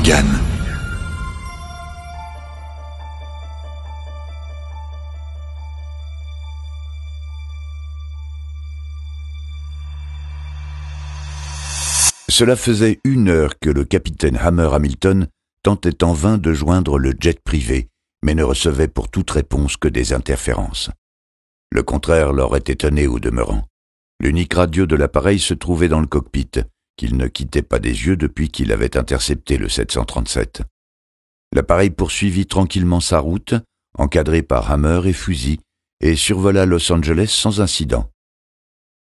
Reagan. Cela faisait 1 heure que le capitaine Hammer Hamilton tentait en vain de joindre le jet privé, mais ne recevait pour toute réponse que des interférences. Le contraire l'aurait étonné au demeurant. L'unique radio de l'appareil se trouvait dans le cockpit, qu'il ne quittait pas des yeux depuis qu'il avait intercepté le 737. L'appareil poursuivit tranquillement sa route, encadré par Hammer et fusil, et survola Los Angeles sans incident.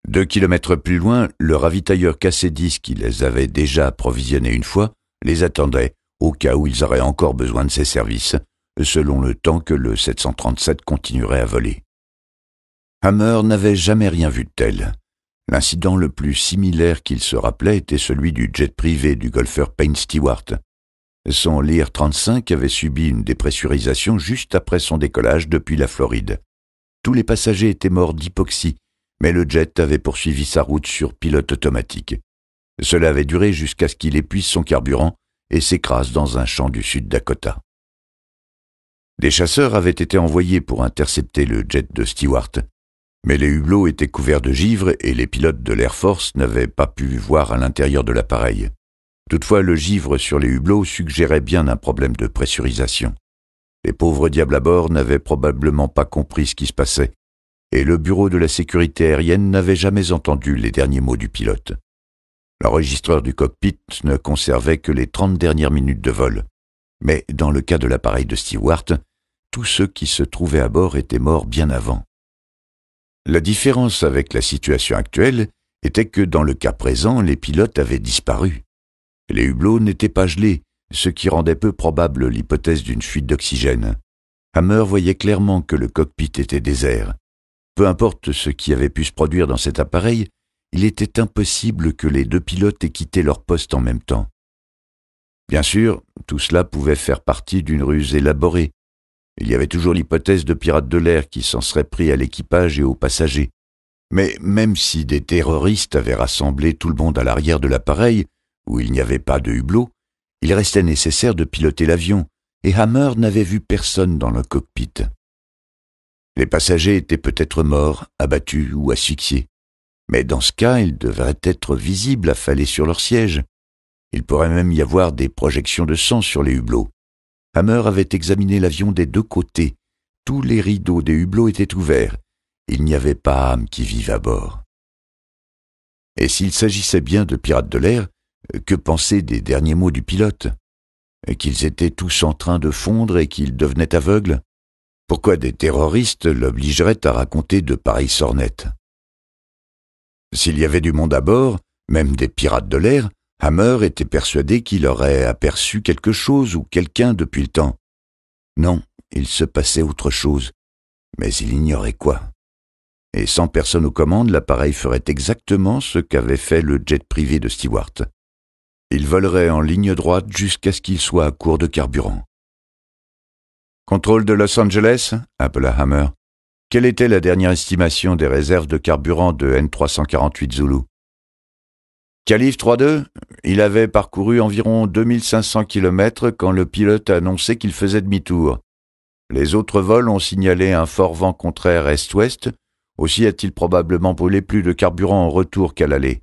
2 kilomètres plus loin, le ravitailleur KC-10 qui les avait déjà approvisionnés une fois les attendait, au cas où ils auraient encore besoin de ses services, selon le temps que le 737 continuerait à voler. Hammer n'avait jamais rien vu de tel. L'incident le plus similaire qu'il se rappelait était celui du jet privé du golfeur Payne Stewart. Son Lear 35 avait subi une dépressurisation juste après son décollage depuis la Floride. Tous les passagers étaient morts d'hypoxie, mais le jet avait poursuivi sa route sur pilote automatique. Cela avait duré jusqu'à ce qu'il épuise son carburant et s'écrase dans un champ du Sud-Dakota. Des chasseurs avaient été envoyés pour intercepter le jet de Stewart, mais les hublots étaient couverts de givre et les pilotes de l'Air Force n'avaient pas pu voir à l'intérieur de l'appareil. Toutefois, le givre sur les hublots suggérait bien un problème de pressurisation. Les pauvres diables à bord n'avaient probablement pas compris ce qui se passait, et le bureau de la sécurité aérienne n'avait jamais entendu les derniers mots du pilote. L'enregistreur du cockpit ne conservait que les 30 dernières minutes de vol, mais dans le cas de l'appareil de Stewart, tous ceux qui se trouvaient à bord étaient morts bien avant. La différence avec la situation actuelle était que dans le cas présent, les pilotes avaient disparu. Les hublots n'étaient pas gelés, ce qui rendait peu probable l'hypothèse d'une fuite d'oxygène. Hammer voyait clairement que le cockpit était désert. Peu importe ce qui avait pu se produire dans cet appareil, il était impossible que les 2 pilotes aient quitté leur poste en même temps. Bien sûr, tout cela pouvait faire partie d'une ruse élaborée. Il y avait toujours l'hypothèse de pirates de l'air qui s'en seraient pris à l'équipage et aux passagers. Mais même si des terroristes avaient rassemblé tout le monde à l'arrière de l'appareil, où il n'y avait pas de hublot, il restait nécessaire de piloter l'avion, et Hammer n'avait vu personne dans le cockpit. Les passagers étaient peut-être morts, abattus ou asphyxiés. Mais dans ce cas, ils devraient être visibles affalés sur leur siège. Il pourrait même y avoir des projections de sang sur les hublots. Hammer avait examiné l'avion des 2 côtés. Tous les rideaux des hublots étaient ouverts. Il n'y avait pas âme qui vive à bord. Et s'il s'agissait bien de pirates de l'air, que penser des derniers mots du pilote? Qu'ils étaient tous en train de fondre et qu'ils devenaient aveugles? Pourquoi des terroristes l'obligeraient à raconter de pareilles sornettes? S'il y avait du monde à bord, même des pirates de l'air, Hammer était persuadé qu'il aurait aperçu quelque chose ou quelqu'un depuis le temps. Non, il se passait autre chose, mais il ignorait quoi. Et sans personne aux commandes, l'appareil ferait exactement ce qu'avait fait le jet privé de Stewart. Il volerait en ligne droite jusqu'à ce qu'il soit à court de carburant. « Contrôle de Los Angeles » appela Hammer. « Quelle était la dernière estimation des réserves de carburant de N348 Zulu ?» Calif 3-2, il avait parcouru environ 2500 km quand le pilote a annoncé qu'il faisait demi-tour. Les autres vols ont signalé un fort vent contraire est-ouest, aussi a-t-il probablement brûlé plus de carburant en retour qu'à l'aller.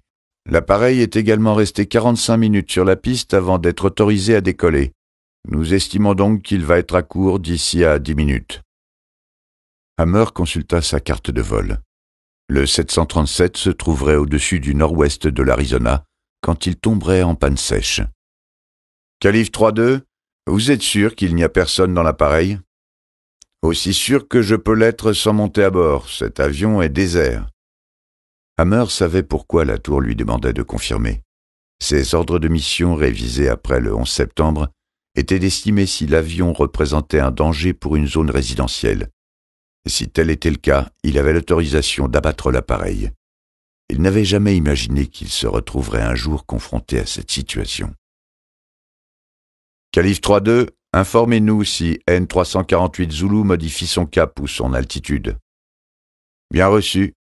L'appareil est également resté 45 minutes sur la piste avant d'être autorisé à décoller. Nous estimons donc qu'il va être à court d'ici à 10 minutes. Hammer consulta sa carte de vol. Le 737 se trouverait au-dessus du nord-ouest de l'Arizona quand il tomberait en panne sèche. « Calif 3-2, vous êtes sûr qu'il n'y a personne dans l'appareil ? » « Aussi sûr que je peux l'être sans monter à bord. Cet avion est désert. » Hammer savait pourquoi la tour lui demandait de confirmer. Ses ordres de mission révisés après le 11 septembre étaient d'estimer si l'avion représentait un danger pour une zone résidentielle. Si tel était le cas, il avait l'autorisation d'abattre l'appareil. Il n'avait jamais imaginé qu'il se retrouverait un jour confronté à cette situation. Calif 3-2, informez-nous si N348 Zulu modifie son cap ou son altitude. Bien reçu.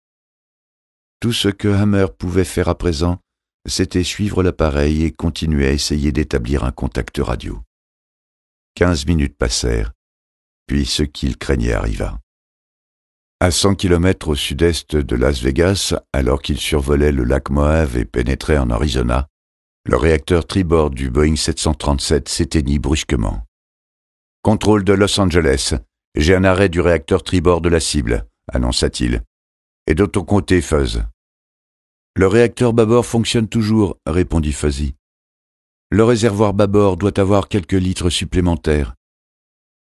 Tout ce que Hammer pouvait faire à présent, c'était suivre l'appareil et continuer à essayer d'établir un contact radio. 15 minutes passèrent, puis ce qu'il craignait arriva. À 100 km au sud-est de Las Vegas, alors qu'il survolait le lac Mojave et pénétrait en Arizona, le réacteur tribord du Boeing 737 s'éteignit brusquement. « Contrôle de Los Angeles, j'ai un arrêt du réacteur tribord de la cible », annonça-t-il. « Et de ton côté, Fuzz ?» « Le réacteur bâbord fonctionne toujours, » répondit Fuzzy. « Le réservoir bâbord doit avoir quelques litres supplémentaires. »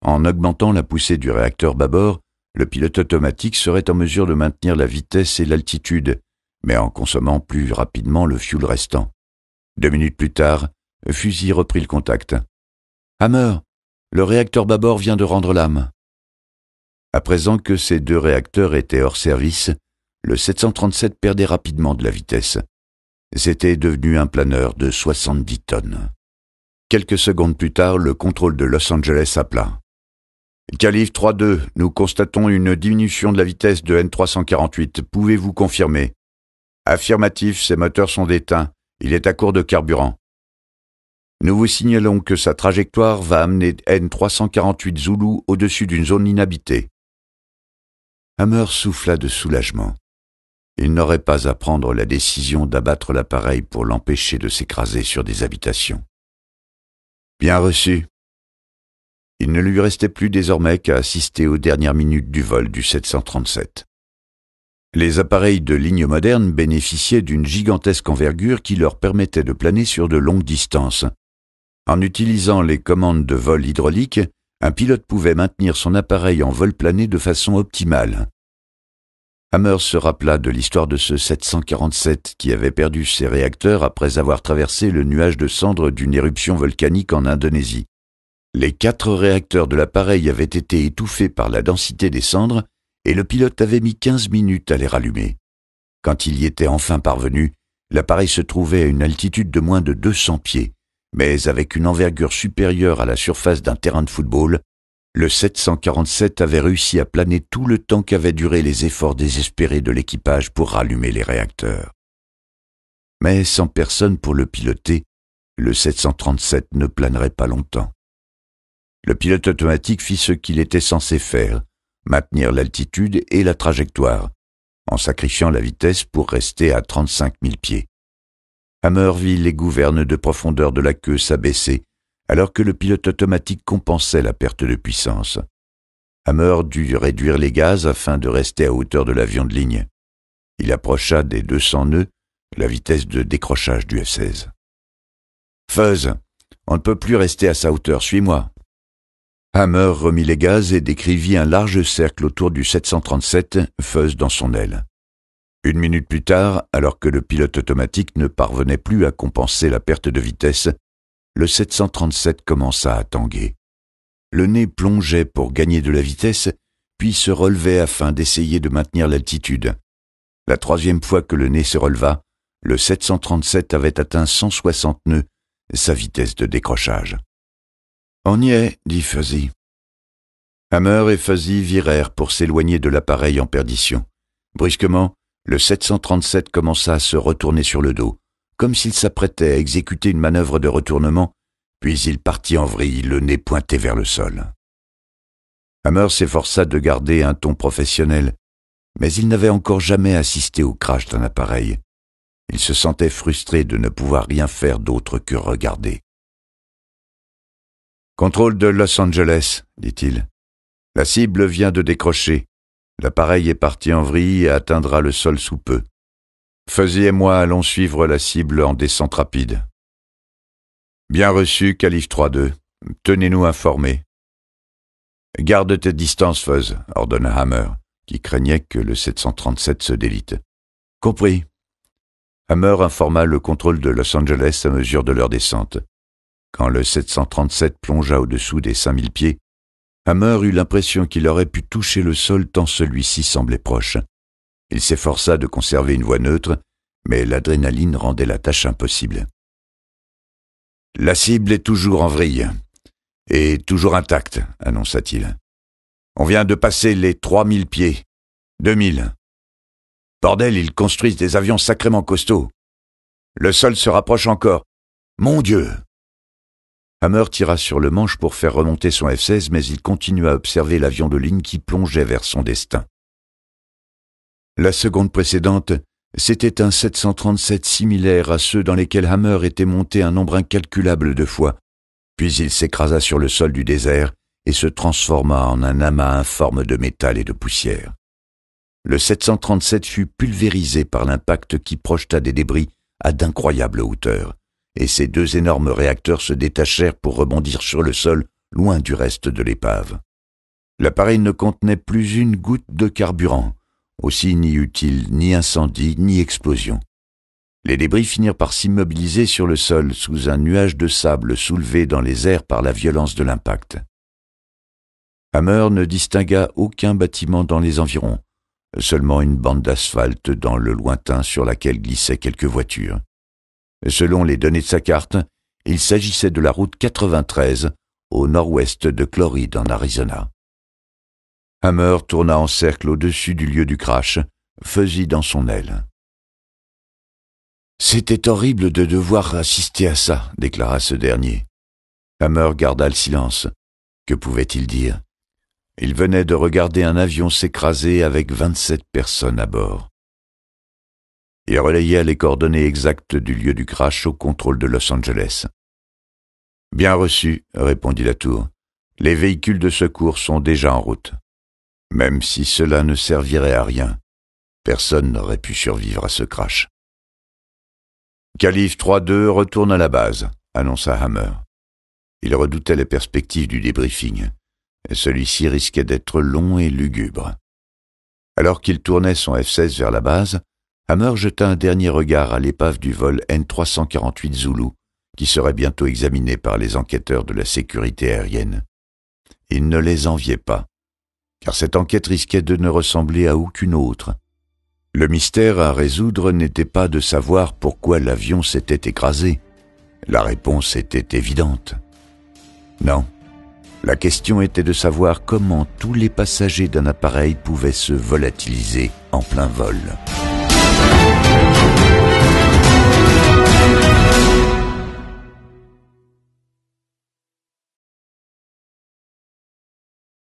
En augmentant la poussée du réacteur bâbord, le pilote automatique serait en mesure de maintenir la vitesse et l'altitude, mais en consommant plus rapidement le fioul restant. 2 minutes plus tard, Fuzzy reprit le contact. « Hammer, le réacteur bâbord vient de rendre l'âme. » À présent que ces 2 réacteurs étaient hors service, le 737 perdait rapidement de la vitesse. C'était devenu un planeur de 70 tonnes. Quelques secondes plus tard, le contrôle de Los Angeles appela. « Calif 3-2, nous constatons une diminution de la vitesse de N348. Pouvez-vous confirmer ?»« Affirmatif, ses moteurs sont éteints. Il est à court de carburant. » « Nous vous signalons que sa trajectoire va amener N348 Zulu au-dessus d'une zone inhabitée. » Hammer souffla de soulagement. Il n'aurait pas à prendre la décision d'abattre l'appareil pour l'empêcher de s'écraser sur des habitations. Bien reçu. Il ne lui restait plus désormais qu'à assister aux dernières minutes du vol du 737. Les appareils de ligne moderne bénéficiaient d'une gigantesque envergure qui leur permettait de planer sur de longues distances. En utilisant les commandes de vol hydraulique, un pilote pouvait maintenir son appareil en vol plané de façon optimale. Hammer se rappela de l'histoire de ce 747 qui avait perdu ses réacteurs après avoir traversé le nuage de cendres d'une éruption volcanique en Indonésie. Les 4 réacteurs de l'appareil avaient été étouffés par la densité des cendres et le pilote avait mis 15 minutes à les rallumer. Quand il y était enfin parvenu, l'appareil se trouvait à une altitude de moins de 200 pieds, mais avec une envergure supérieure à la surface d'un terrain de football, le 747 avait réussi à planer tout le temps qu'avaient duré les efforts désespérés de l'équipage pour rallumer les réacteurs. Mais sans personne pour le piloter, le 737 ne planerait pas longtemps. Le pilote automatique fit ce qu'il était censé faire, maintenir l'altitude et la trajectoire, en sacrifiant la vitesse pour rester à 35 000 pieds. Hammer vit les gouvernes de profondeur de la queue s'abaisser, alors que le pilote automatique compensait la perte de puissance. Hammer dut réduire les gaz afin de rester à hauteur de l'avion de ligne. Il approcha des 200 nœuds, la vitesse de décrochage du F-16. « Fuzz, on ne peut plus rester à sa hauteur, suis-moi. » Hammer remit les gaz et décrivit un large cercle autour du 737, Fuzz dans son aile. 1 minute plus tard, alors que le pilote automatique ne parvenait plus à compenser la perte de vitesse, le 737 commença à tanguer. Le nez plongeait pour gagner de la vitesse, puis se relevait afin d'essayer de maintenir l'altitude. La 3e fois que le nez se releva, le 737 avait atteint 160 nœuds, sa vitesse de décrochage. « On y est, » dit Fuzzy. Hammer et Fuzzy virèrent pour s'éloigner de l'appareil en perdition. Brusquement, le 737 commença à se retourner sur le dos, comme s'il s'apprêtait à exécuter une manœuvre de retournement, puis il partit en vrille, le nez pointé vers le sol. Hammer s'efforça de garder un ton professionnel, mais il n'avait encore jamais assisté au crash d'un appareil. Il se sentait frustré de ne pouvoir rien faire d'autre que regarder. « Contrôle de Los Angeles, » dit-il. « La cible vient de décrocher. L'appareil est parti en vrille et atteindra le sol sous peu. Fuzzy et moi allons suivre la cible en descente rapide. » « Bien reçu, Calif 3-2. Tenez-nous informés. »« Garde tes distances, Fuzz, » ordonna Hammer, qui craignait que le 737 se délite. « Compris. » Hammer informa le contrôle de Los Angeles à mesure de leur descente. Quand le 737 plongea au-dessous des 5000 pieds, Hammer eut l'impression qu'il aurait pu toucher le sol tant celui-ci semblait proche. Il s'efforça de conserver une voix neutre, mais l'adrénaline rendait la tâche impossible. « La cible est toujours en vrille, et toujours intacte, » annonça-t-il. « On vient de passer les 3000 pieds. 2000. Bordel, ils construisent des avions sacrément costauds. Le sol se rapproche encore. Mon Dieu !» Hammer tira sur le manche pour faire remonter son F-16, mais il continua à observer l'avion de ligne qui plongeait vers son destin. La seconde précédente, c'était un 737 similaire à ceux dans lesquels Hammer était monté un nombre incalculable de fois, puis il s'écrasa sur le sol du désert et se transforma en un amas informe de métal et de poussière. Le 737 fut pulvérisé par l'impact qui projeta des débris à d'incroyables hauteurs, et ses deux énormes réacteurs se détachèrent pour rebondir sur le sol, loin du reste de l'épave. L'appareil ne contenait plus une goutte de carburant, aussi n'y eut-il ni incendie ni explosion. Les débris finirent par s'immobiliser sur le sol sous un nuage de sable soulevé dans les airs par la violence de l'impact. Hammer ne distingua aucun bâtiment dans les environs, seulement une bande d'asphalte dans le lointain sur laquelle glissaient quelques voitures. Selon les données de sa carte, il s'agissait de la route 93 au nord-ouest de Chloride en Arizona. Hammer tourna en cercle au-dessus du lieu du crash, feuilly dans son aile. « C'était horrible de devoir assister à ça, » déclara ce dernier. Hammer garda le silence. Que pouvait-il dire? Il venait de regarder un avion s'écraser avec 27 personnes à bord. Il relaya les coordonnées exactes du lieu du crash au contrôle de Los Angeles. « Bien reçu, » répondit la tour. « Les véhicules de secours sont déjà en route. » Même si cela ne servirait à rien, personne n'aurait pu survivre à ce crash. « Calife 3-2 retourne à la base », annonça Hammer. Il redoutait les perspectives du débriefing. Celui-ci risquait d'être long et lugubre. Alors qu'il tournait son F-16 vers la base, Hammer jeta un dernier regard à l'épave du vol N348 Zulu, qui serait bientôt examiné par les enquêteurs de la sécurité aérienne. Il ne les enviait pas, car cette enquête risquait de ne ressembler à aucune autre. Le mystère à résoudre n'était pas de savoir pourquoi l'avion s'était écrasé. La réponse était évidente. Non, la question était de savoir comment tous les passagers d'un appareil pouvaient se volatiliser en plein vol.